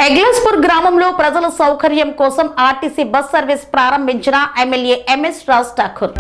ఎగ్లాస్పూర్ గ్రామంలో ప్రజల సౌకర్యం కోసం ఆర్టీసీ బస్ సర్వీస్ ప్రారంభించిన ఎమ్మెల్యే ఎంఎస్ రాజ్ ఠాకూర్.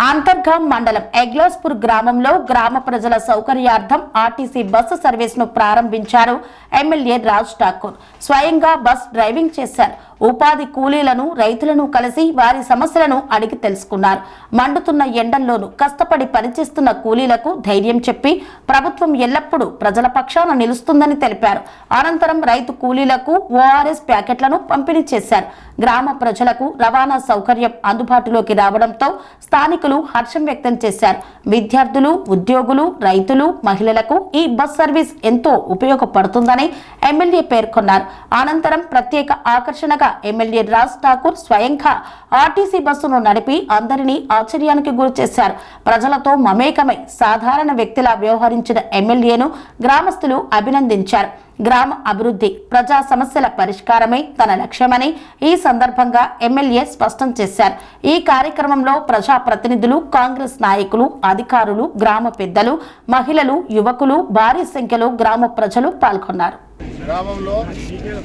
అంతర్గాం మండలం ఎగ్లాస్పూర్ గ్రామంలో గ్రామ ప్రజల సౌకర్యార్థం ఆర్టీసీ బస్సు సర్వీస్ ను ప్రారంభించారు ఎమ్మెల్యే రాజ్ ఠాకూర్. స్వయంగా బస్ డ్రైవింగ్ చేశారు. ఉపాధి కూలీలను రైతులను కలిసి వారి సమస్యలను అడిగి తెలుసుకున్నారు. మండుతున్న ఎండల్లోనూ కష్టపడి పనిచేస్తున్న కూలీలకు ధైర్యం చెప్పి ప్రభుత్వం ఎల్లప్పుడూ ప్రజల పక్షాన నిలుస్తుందని తెలిపారు. అనంతరం రైతు కూలీలకు ఓఆర్ఎస్ ప్యాకెట్లను పంపిణీ చేశారు. గ్రామ ప్రజలకు రవాణా సౌకర్యం అందుబాటులోకి రావడంతో స్థానికులు హర్షం వ్యక్తం చేశారు. విద్యార్థులు, ఉద్యోగులు, రైతులు, మహిళలకు ఈ బస్ సర్వీస్ ఎంతో ఉపయోగపడుతుందని ఎమ్మెల్యే పేర్కొన్నారు. అనంతరం ప్రత్యేక ఆకర్షణగా ఎమ్మెల్యే రాజ్ ఠాకూర్ స్వయంగా ఆర్టీసీ బస్సును నడిపి అందరినీ ఆశ్చర్యానికి గురి చేశారు. ప్రజలతో మమేకమై సాధారణ వ్యక్తిలా వ్యవహరించిన ఎమ్మెల్యేను గ్రామస్తులు అభినందించారు. గ్రామ అభివృద్ధి, ప్రజా సమస్యల పరిష్కారమే తన లక్ష్యమని ఈ సందర్భంగా ఎమ్మెల్యే స్పష్టం చేశారు. ఈ కార్యక్రమంలో ప్రజా ప్రతినిధులు, కాంగ్రెస్ నాయకులు, అధికారులు, గ్రామ పెద్దలు, మహిళలు, యువకులు భారీ సంఖ్యలో గ్రామ ప్రజలు పాల్గొన్నారు. గ్రామంలో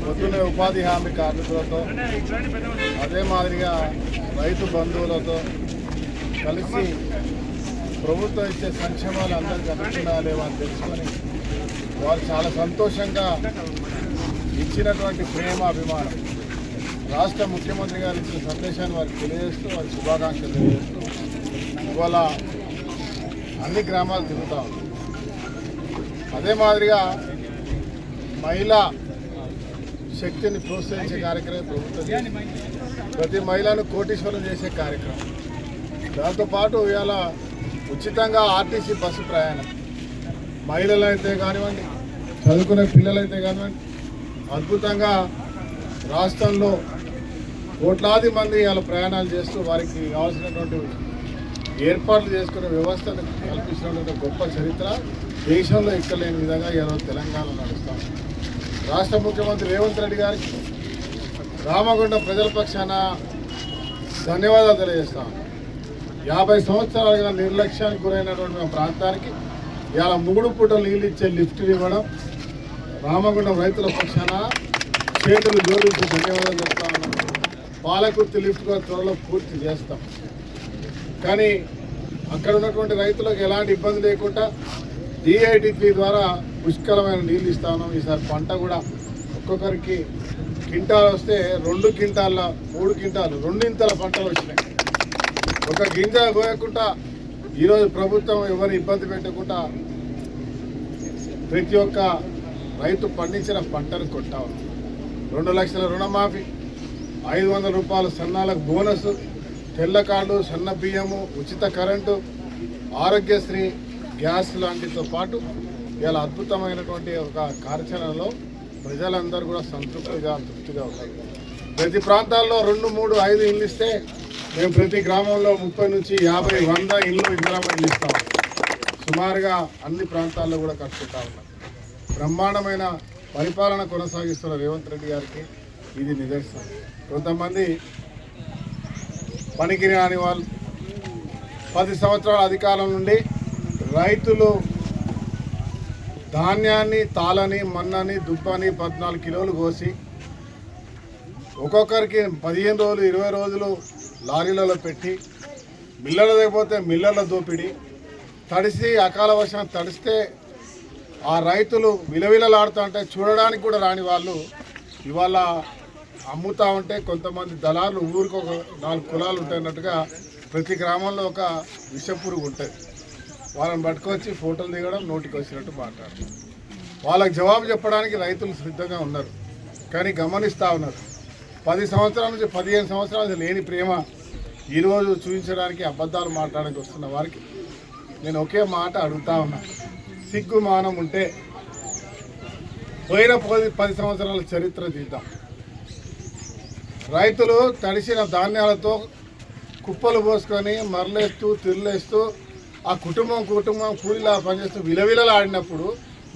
పొద్దున్నే ఉపాధి హామీ కార్మికులతో, అదే మాదిరిగా రైతు బంధువులతో కలిసి ప్రభుత్వం ఇచ్చే సంక్షేమాలు అందరికీ అందుతున్నాయో అని తెలుసుకొని వారు చాలా సంతోషంగా ఇచ్చినటువంటి ప్రేమ, అభిమానం రాష్ట్ర ముఖ్యమంత్రి గారు ఇచ్చిన సందేశాన్ని వారికి తెలియజేస్తూ, వారి శుభాకాంక్షలు తెలియజేస్తూ ఇవాళ అన్ని గ్రామాలు తిరుగుతాం. అదే మాదిరిగా మహిళా శక్తిని ప్రోత్సహించే కార్యక్రమం ప్రభుత్వం, ప్రతి మహిళను కోటీశ్వరం చేసే కార్యక్రమం. దాంతోపాటు ఇవాళ ఉచితంగా ఆర్టీసీ బస్సు ప్రయాణం మహిళలు అయితే కానివ్వండి, చదువుకునే పిల్లలైతే కానివ్వండి, అద్భుతంగా రాష్ట్రంలో కోట్లాది మంది ఇలా ప్రయాణాలు చేస్తూ వారికి కావాల్సినటువంటి ఏర్పాట్లు చేసుకునే వ్యవస్థను కల్పించినటువంటి గొప్ప చరిత్ర దేశంలో ఎక్కలేని విధంగా ఈరోజు తెలంగాణ నడుస్తాం. రాష్ట్ర ముఖ్యమంత్రి రేవంత్ రెడ్డి గారికి రామగుండం ప్రజల పక్షాన ధన్యవాదాలు తెలియజేస్తాం. 50 సంవత్సరాలుగా నిర్లక్ష్యానికి గురైనటువంటి మా ప్రాంతానికి ఇవాళ 3 పూటలు నీళ్ళు ఇచ్చే లిఫ్ట్ ఇవ్వడం, రామగుండం రైతుల పక్షాన చేతులు జోడించి ధన్యవాదాలు చెప్తా ఉన్నాం. పాలకుర్తి లిఫ్ట్ కూడా త్వరలో పూర్తి చేస్తాం. కానీ అక్కడ ఉన్నటువంటి రైతులకు ఎలాంటి ఇబ్బంది లేకుండా DIT ద్వారా పుష్కలమైన నీళ్ళు ఇస్తా ఉన్నాం. ఈసారి పంట కూడా ఒక్కొక్కరికి క్వింటాల్ వస్తే 2 క్వింటాల 3 క్వింటాలు 2 ఇంతల పంటలు వచ్చినాయి. ఒక గింజ పోయకుండా ఈరోజు ప్రభుత్వం ఎవరిని ఇబ్బంది పెట్టకుండా ప్రతి ఒక్క రైతు పండించిన పంటను కొట్టావు. 2 లక్షల రుణమాఫీ, 500 రూపాయలు సన్నాలకు బోనస్, తెల్ల కార్డు, సన్న బియ్యము, ఉచిత కరెంటు, ఆరోగ్యశ్రీ, గ్యాస్ లాంటితో పాటు ఇలా అద్భుతమైనటువంటి ఒక కార్యాచరణలో ప్రజలందరూ కూడా తృప్తిగా ఉన్నారు. ప్రతి ప్రాంతాల్లో 2, 3, 5 ఇళ్ళు ఇస్తే మేము ప్రతి గ్రామంలో 30 నుంచి 50, 100 ఇళ్ళు ఇందిరామణి ఇస్తాం. సుమారుగా అన్ని ప్రాంతాల్లో కూడా కట్టుకుంటా ఉన్నాం. బ్రహ్మాండమైన పరిపాలన కొనసాగిస్తున్న రేవంత్ రెడ్డి గారికి ఇది నిదర్శనం. కొంతమంది పనికి రాని వాళ్ళు 10 సంవత్సరాల అధికారం నుండి రైతులు ధాన్యాన్ని, తాళని, మన్నని, దుబ్బని 14 కిలోలు కోసి ఒక్కొక్కరికి 15 రోజులు 20 రోజులు లారీలలో పెట్టి మిల్లర్లు లేకపోతే మిల్లర్ల దోపిడీ, తడిసి అకాల వర్షం తడిస్తే ఆ రైతులు విలవిలలాడుతూ ఉంటే చూడడానికి కూడా రాని వాళ్ళు ఇవాళ అమ్ముతూ ఉంటే కొంతమంది దళారులు ఊరికి ఒక 4 కులాలు ఉంటాయన్నట్టుగా ప్రతి గ్రామంలో ఒక విషపురుగు ఉంటుంది. వాళ్ళని పట్టుకొచ్చి ఫోటోలు దిగడం, నోటికి వచ్చినట్టు మాట్లాడడం. వాళ్ళకి జవాబు చెప్పడానికి రైతులు సిద్ధంగా ఉన్నారు. కానీ గమనిస్తూ ఉన్నారు 10 సంవత్సరాల నుంచి 15 సంవత్సరాలు లేని ప్రేమ ఈరోజు చూపించడానికి, అబద్ధాలు మాట్లాడడానికి వస్తున్న వారికి నేను ఒకే మాట అడుగుతా ఉన్నా. సిగ్గు మానం ఉంటే పోయిన 10 సంవత్సరాల చరిత్ర తీద్దాం. రైతులు తడిసిన ధాన్యాలతో కుప్పలు పోసుకొని మరలేస్తూ తిరలేస్తూ ఆ కుటుంబం కూలీలా పనిచేస్తూ విలవిలలు ఆడినప్పుడు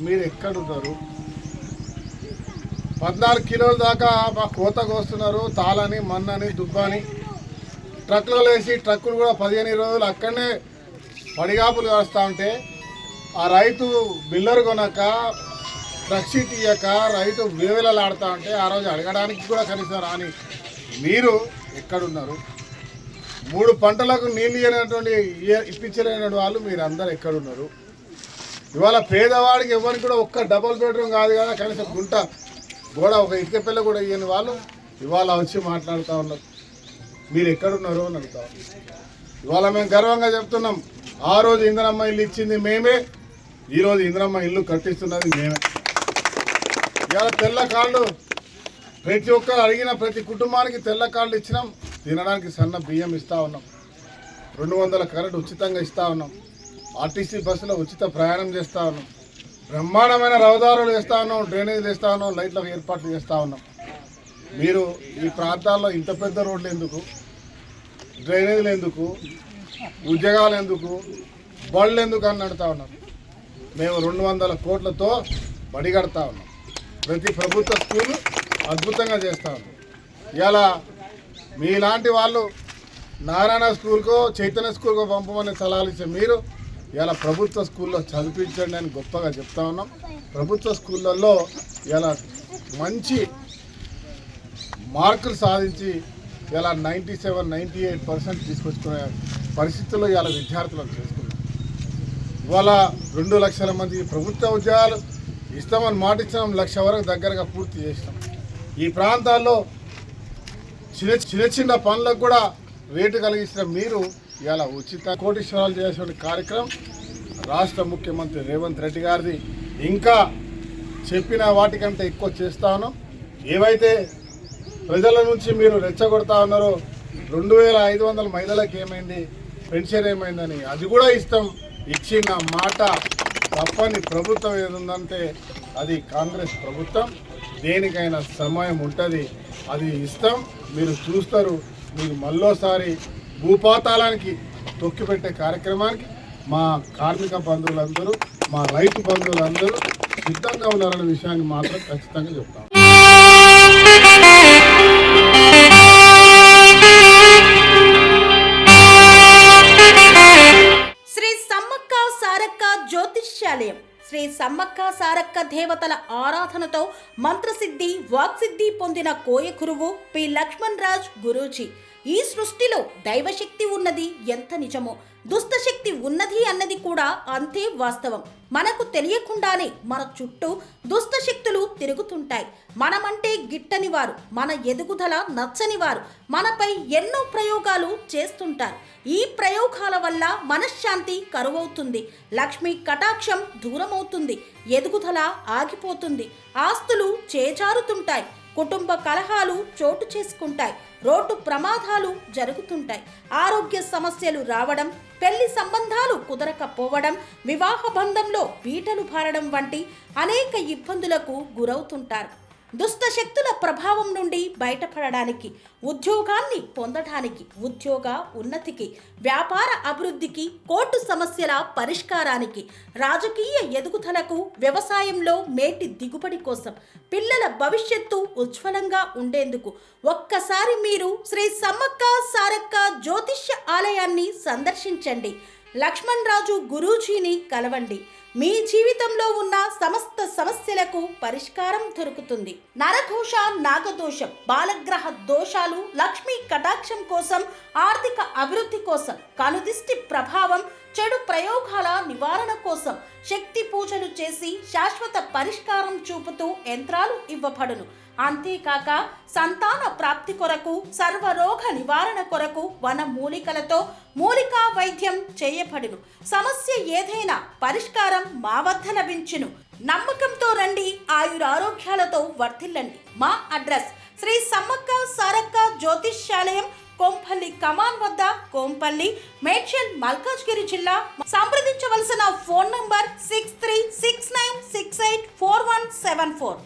మీరు ఎక్కడున్నారు? 14 కిలోల దాకా మా కోతకు వస్తున్నారు. తాళని, మన్నని, దుబ్బని ట్రక్కులలో వేసి ట్రక్కులు కూడా 15 రోజులు అక్కడనే పడిగాపులు కాస్తూ ఉంటే ఆ రైతు బిల్లర్ కొనక ట్రక్షీట్ ఇయ్యక రైతు వేవేలలాడుతూ ఉంటే ఆ రోజు అడగడానికి కూడా కనీసం రాని మీరు ఎక్కడున్నారు? 3 పంటలకు నీళ్ళు ఇప్పించలేని వాళ్ళు మీరు అందరు ఎక్కడున్నారు? ఇవాళ పేదవాడికి ఎవరికి కూడా ఒక్క డబుల్ బెడ్రూమ్ కాదు కదా, కనీసం గుంట గోడ ఒక ఇటుక పిల్ల కూడా ఇయ్యని వాళ్ళు ఇవాళ వచ్చి మాట్లాడుతూ ఉన్నారు. మీరు ఎక్కడున్నారు అని అడుగుతా ఉన్నారు. ఇవాళ మేము గర్వంగా చెప్తున్నాం, ఆ రోజు ఇందిరమ్మ ఇల్లు ఇచ్చింది మేమే, ఈరోజు ఇందిరమ్మ ఇల్లు కట్టిస్తున్నది మేమే. ఇవాళ తెల్ల కార్డు ప్రతి ఒక్కరు అడిగిన ప్రతి కుటుంబానికి తెల్ల కార్డులు ఇచ్చినాం. తినడానికి సన్న బియ్యం ఇస్తూ ఉన్నాం. 200 కరెంట్ ఉచితంగా ఇస్తూ ఉన్నాం. ఆర్టీసీ బస్సులో ఉచిత ప్రయాణం చేస్తూ ఉన్నాం. బ్రహ్మాండమైన రహదారులు వేస్తూ ఉన్నాం, డ్రైనేజీలు వేస్తూ ఉన్నాం, లైట్లకు ఏర్పాట్లు చేస్తూ ఉన్నాం. మీరు ఈ ప్రాంతాల్లో ఇంత పెద్ద రోడ్లు ఎందుకు, డ్రైనేజీలు ఎందుకు, ఉద్యోగాలు ఎందుకు, బళ్ళు ఎందుకు అని అడుగుతూ ఉన్నాం. మేము 200 కోట్లతో బడి కడతా ఉన్నాం. ప్రతి ప్రభుత్వ స్కూలు అద్భుతంగా చేస్తూ ఉన్నాం. ఇలా మీలాంటి వాళ్ళు నారాయణ స్కూల్కో చైతన్య స్కూల్కో పంపమని సలహాలు ఇచ్చే మీరు ఇలా ప్రభుత్వ స్కూల్లో చదివించండి అని గొప్పగా చెప్తా ఉన్నాం. ప్రభుత్వ స్కూళ్ళల్లో ఇలా మంచి మార్కులు సాధించి ఇలా 97-98% తీసుకొచ్చుకునే పరిస్థితుల్లో ఇలా విద్యార్థులను చేసుకున్నాం. ఇవాళ 2 లక్షల మంది ప్రభుత్వ ఉద్యోగాలు ఇస్తామని మాట ఇచ్చినాం, 1 లక్ష వరకు దగ్గరగా పూర్తి చేసినాం. ఈ ప్రాంతాల్లో చిన్న పనులకు కూడా రేటు కలిగించిన మీరు ఇలా ఉచిత కోటీశ్వరాలు చేసే కార్యక్రమం రాష్ట్ర ముఖ్యమంత్రి రేవంత్ రెడ్డి గారిది. ఇంకా చెప్పిన వాటికంటే ఎక్కువ చేస్తా ఉన్నాం. ఏవైతే ప్రజల నుంచి మీరు రెచ్చగొడతా ఉన్నారో 2500 మహిళలకు ఏమైంది, పెన్షన్ ఏమైందని అది కూడా ఇస్తాం. ఇచ్చిన మాట తప్పని ప్రభుత్వం ఏదుందంటే అది కాంగ్రెస్ ప్రభుత్వం. దేనికైనా సమయం ఉంటుంది, అది ఇస్తాం. మీరు చూస్తారు. మీరు మళ్ళోసారి భూపాతాళానికి తొక్కిపెట్టే కార్యక్రమానికి మా కార్మిక బంధువులందరూ, మా రైతు బంధువులందరూ సిద్ధంగా ఉన్నారనే విషయాన్ని మాత్రం ఖచ్చితంగా చెప్తాం. శ్రీ సమ్మక్క సారక్క జ్యోతిష్యాలయం శ్రీ సమ్మక్క సారక్క దేవతల ఆరాధనతో మంత్రసిద్ధి వాక్సిద్ధి పొందిన కోయ గురువు పి లక్ష్మణ్ రాజ్ గురూజీ. ఈ సృష్టిలో దైవశక్తి ఉన్నది ఎంత నిజమో, దుష్టశక్తి ఉన్నది అన్నది కూడా అంతే వాస్తవం. మనకు తెలియకుండానే మన చుట్టూ దుష్టశక్తులు తిరుగుతుంటాయి. మనమంటే గిట్టని వారు, మన ఎదుగుదల నచ్చని వారు మనపై ఎన్నో ప్రయోగాలు చేస్తుంటారు. ఈ ప్రయోగాల వల్ల మనశ్శాంతి కరువవుతుంది, లక్ష్మీ కటాక్షం దూరమవుతుంది, ఎదుగుదల ఆగిపోతుంది, ఆస్తులు చేజారుతుంటాయి, కుటుంబ కలహాలు చోటు చేసుకుంటాయి, రోడ్డు ప్రమాదాలు జరుగుతుంటాయి, ఆరోగ్య సమస్యలు రావడం, పెళ్లి సంబంధాలు కుదరకపోవడం, వివాహ బంధంలో పీటలు భారడం వంటి అనేక ఇబ్బందులకు గురవుతుంటారు. దుష్ట శక్తుల ప్రభావం నుండి బయటపడడానికి, ఉద్యోగాన్ని పొందడానికి, ఉద్యోగ ఉన్నతికి, వ్యాపార అభివృద్ధికి, కోర్టు సమస్యల పరిష్కారానికి, రాజకీయ ఎదుగుదలకు, వ్యవసాయంలో మేటి దిగుబడి కోసం, పిల్లల భవిష్యత్తు ఉజ్వలంగా ఉండేందుకు ఒక్కసారి మీరు శ్రీ సమ్మక్క సారక్క జ్యోతిష్య ఆలయాన్ని సందర్శించండి. లక్ష్మణ్ రాజు గురూజీని కలవండి. మీ జీవితంలో ఉన్న సమస్త సమస్యలకు పరిష్కారం దొరుకుతుంది. నరదోష, నాగదోషం, బాలగ్రహ దోషాలు, లక్ష్మీ కటాక్షం కోసం, ఆర్థిక అభివృద్ధి కోసం, కనుదిష్టి ప్రభావం, చెడు ప్రయోగాల నివారణ కోసం శక్తి పూజలు చేసి శాశ్వత పరిష్కారం చూపుతూ యంత్రాలు ఇవ్వబడును. అంతేకాక సంతాన ప్రాప్తి కొరకు, సర్వరోగ నివారణ కొరకు వన మూలికలతో మూలికా వైద్యం చేయబడును. సమస్య ఏదైనా పరిష్కారం మా వద్ద లభించును. నమ్మకంతో రండి, ఆయురారోగ్యాలతో వర్ధిల్లండి. మా అడ్రస్ శ్రీ సమ్మక్క సారక్క జ్యోతిష్యాలయం, కోంపల్లి కమాన్ వద్ద, కోంపల్లి, మేడ్చల్, మల్కాజ్గిరి జిల్లా. సంప్రదించవలసిన ఫోన్ నంబర్ 6369684174.